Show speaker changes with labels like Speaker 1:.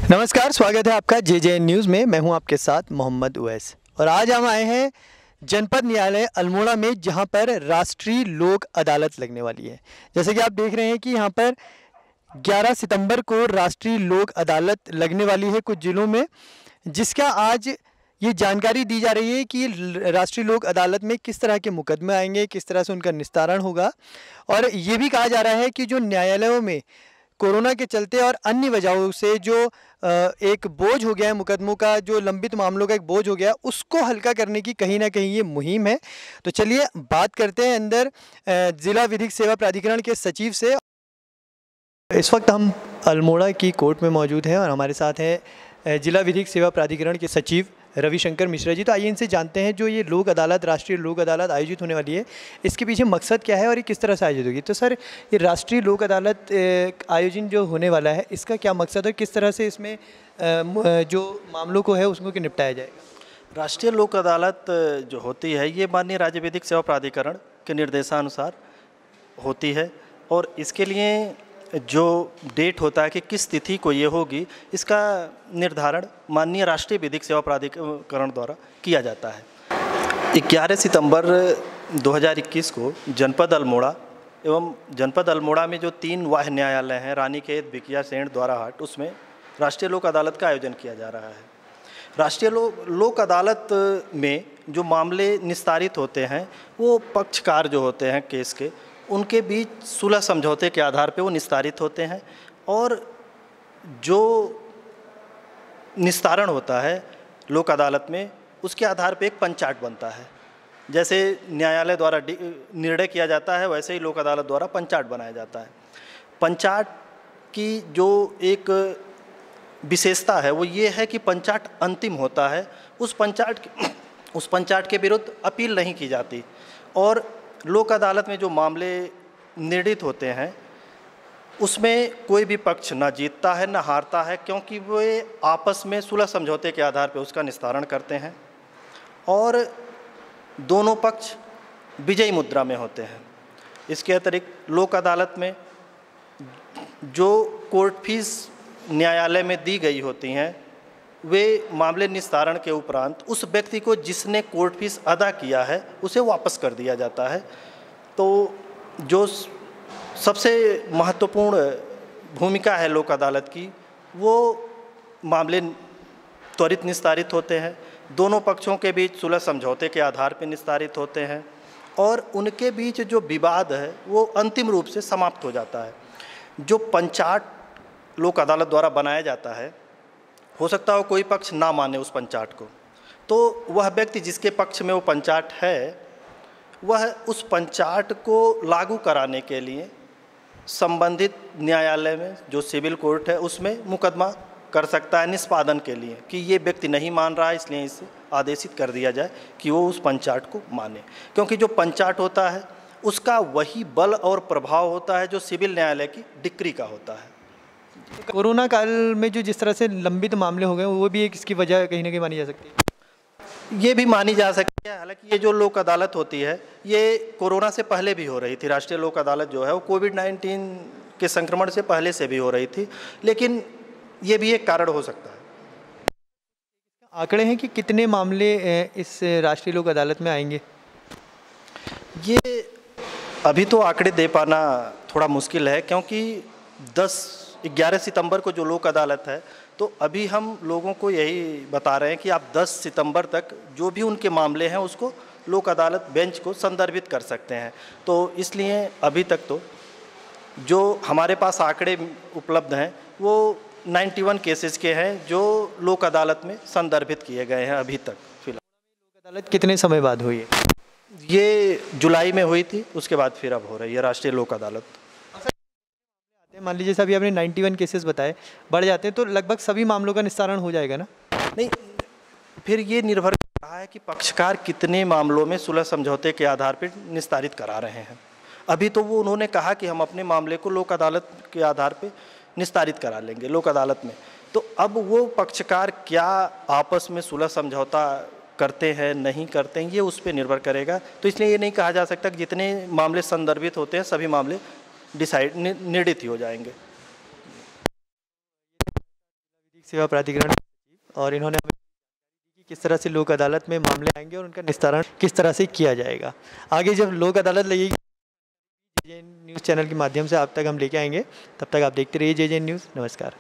Speaker 1: नमस्कार, स्वागत है आपका JJN न्यूज़ में। मैं हूं आपके साथ मोहम्मद उवैस और आज हम आए हैं जनपद न्यायालय अल्मोड़ा में, जहां पर राष्ट्रीय लोक अदालत लगने वाली है। जैसे कि आप देख रहे हैं कि यहां पर 11 सितंबर को राष्ट्रीय लोक अदालत लगने वाली है कुछ ज़िलों में, जिसका आज ये जानकारी दी जा रही है कि राष्ट्रीय लोक अदालत में किस तरह के मुकदमे आएंगे, किस तरह से उनका निस्तारण होगा। और ये भी कहा जा रहा है कि जो न्यायालयों में कोरोना के चलते और अन्य वजहों से जो एक बोझ हो गया है मुकदमों का, जो लंबित मामलों का एक बोझ हो गया, उसको हल्का करने की कहीं ना कहीं ये मुहिम है। तो चलिए बात करते हैं अंदर जिला विधिक सेवा प्राधिकरण के सचिव से। इस वक्त हम अल्मोड़ा की कोर्ट में मौजूद हैं और हमारे साथ हैं जिला विधिक सेवा प्राधिकरण के सचिव रविशंकर मिश्रा जी। तो आइए इनसे जानते हैं, जो ये लोक अदालत, राष्ट्रीय लोक अदालत आयोजित होने वाली है, इसके पीछे मकसद क्या है और ये किस तरह से आयोजित होगी। तो सर, ये राष्ट्रीय लोक अदालत आयोजन जो होने वाला है, इसका क्या मकसद है, किस तरह से इसमें जो मामलों को है उसको निपटाया जाएगा।
Speaker 2: राष्ट्रीय लोक अदालत जो होती है, ये माननीय राज्य विधिक सेवा प्राधिकरण के निर्देशानुसार होती है और इसके लिए जो डेट होता है कि किस तिथि को ये होगी, इसका निर्धारण माननीय राष्ट्रीय विधिक सेवा प्राधिकरण द्वारा किया जाता है। 11 सितंबर 2021 को जनपद अल्मोड़ा एवं जनपद अल्मोड़ा में जो 3 वाह्य न्यायालय हैं, रानीखेत, बिकिया, सेंठ, द्वाराहाट, उसमें राष्ट्रीय लोक अदालत का आयोजन किया जा रहा है। राष्ट्रीय लोक अदालत में जो मामले निस्तारित होते हैं, वो पक्षकार जो होते हैं केस के, उनके बीच सुलह समझौते के आधार पे वो निस्तारित होते हैं और जो निस्तारण होता है लोक अदालत में, उसके आधार पे एक पंचाट बनता है। जैसे न्यायालय द्वारा निर्णय किया जाता है, वैसे ही लोक अदालत द्वारा पंचाट बनाया जाता है। पंचाट की जो एक विशेषता है वो ये है कि पंचाट अंतिम होता है। उस पंचाट के विरुद्ध अपील नहीं की जाती और लोक अदालत में जो मामले निर्णित होते हैं उसमें कोई भी पक्ष ना जीतता है ना हारता है, क्योंकि वे आपस में सुलह समझौते के आधार पर उसका निस्तारण करते हैं और दोनों पक्ष विजयी मुद्रा में होते हैं। इसके अतिरिक्त लोक अदालत में जो कोर्ट फीस न्यायालय में दी गई होती हैं, वे मामले निस्तारण के उपरांत उस व्यक्ति को जिसने कोर्ट फीस अदा किया है उसे वापस कर दिया जाता है। तो जो सबसे महत्वपूर्ण भूमिका है लोक अदालत की, वो मामले त्वरित निस्तारित होते हैं, दोनों पक्षों के बीच सुलह समझौते के आधार पर निस्तारित होते हैं और उनके बीच जो विवाद है वो अंतिम रूप से समाप्त हो जाता है। जो पंचाट लोक अदालत द्वारा बनाया जाता है, हो सकता हो कोई पक्ष ना माने उस पंचाट को, तो वह व्यक्ति जिसके पक्ष में वो पंचाट है, वह उस पंचाट को लागू कराने के लिए संबंधित न्यायालय में जो सिविल कोर्ट है उसमें मुकदमा कर सकता है निष्पादन के लिए कि ये व्यक्ति नहीं मान रहा है, इसलिए इसे आदेशित कर दिया जाए कि वो उस पंचाट को माने। क्योंकि जो पंचाट होता है उसका वही बल और प्रभाव होता है जो सिविल न्यायालय की डिक्री का होता है।
Speaker 1: कोरोना काल में जो जिस तरह से लंबित मामले हो गए, वो भी एक इसकी वजह कहीं ना कहीं मानी जा सकती है।
Speaker 2: ये भी मानी जा सकती है। हालांकि ये जो लोक अदालत होती है, ये कोरोना से पहले भी हो रही थी। राष्ट्रीय लोक अदालत जो है वो कोविड-19 के संक्रमण से पहले से भी हो रही थी, लेकिन ये भी एक कारण हो सकता है।
Speaker 1: आंकड़े हैं कि कितने मामले इस राष्ट्रीय लोक अदालत में आएंगे?
Speaker 2: ये अभी तो आंकड़े दे पाना थोड़ा मुश्किल है, क्योंकि 11 सितंबर को जो लोक अदालत है, तो अभी हम लोगों को यही बता रहे हैं कि आप 10 सितंबर तक जो भी उनके मामले हैं उसको लोक अदालत बेंच को संदर्भित कर सकते हैं। तो इसलिए अभी तक तो जो हमारे पास आंकड़े उपलब्ध हैं वो 91 केसेस के हैं जो लोक अदालत में संदर्भित किए गए हैं अभी तक फिलहाल।
Speaker 1: लोक अदालत कितने समय बाद हुई है?
Speaker 2: ये जुलाई में हुई थी, उसके बाद फिर अब हो रही है राष्ट्रीय लोक अदालत।
Speaker 1: मान लीजिए अभी आपने 91 केसेस बताए, बढ़ जाते हैं तो लगभग सभी मामलों का निस्तारण हो जाएगा ना?
Speaker 2: नहीं, फिर ये निर्भर कर रहा है कि पक्षकार कितने मामलों में सुलह समझौते के आधार पर निस्तारित करा रहे हैं। अभी तो वो उन्होंने कहा कि हम अपने मामले को लोक अदालत के आधार पर निस्तारित करा लेंगे लोक अदालत में। तो अब वो पक्षकार क्या आपस में सुलह समझौता करते हैं नहीं करते हैं, ये उस पर निर्भर करेगा। तो इसलिए ये नहीं कहा जा सकता कि जितने मामले संदर्भित होते हैं सभी मामले निर्णित ही हो जाएंगे।
Speaker 1: सेवा प्राधिकरण और इन्होंने हमें कि किस तरह से लोक अदालत में मामले आएंगे और उनका निस्तारण किस तरह से किया जाएगा। आगे जब लोक अदालत लगेगी जेजेएन न्यूज़ चैनल के माध्यम से आप तक हम लेके आएंगे। तब तक आप देखते रहिए जेजेएन न्यूज़। नमस्कार।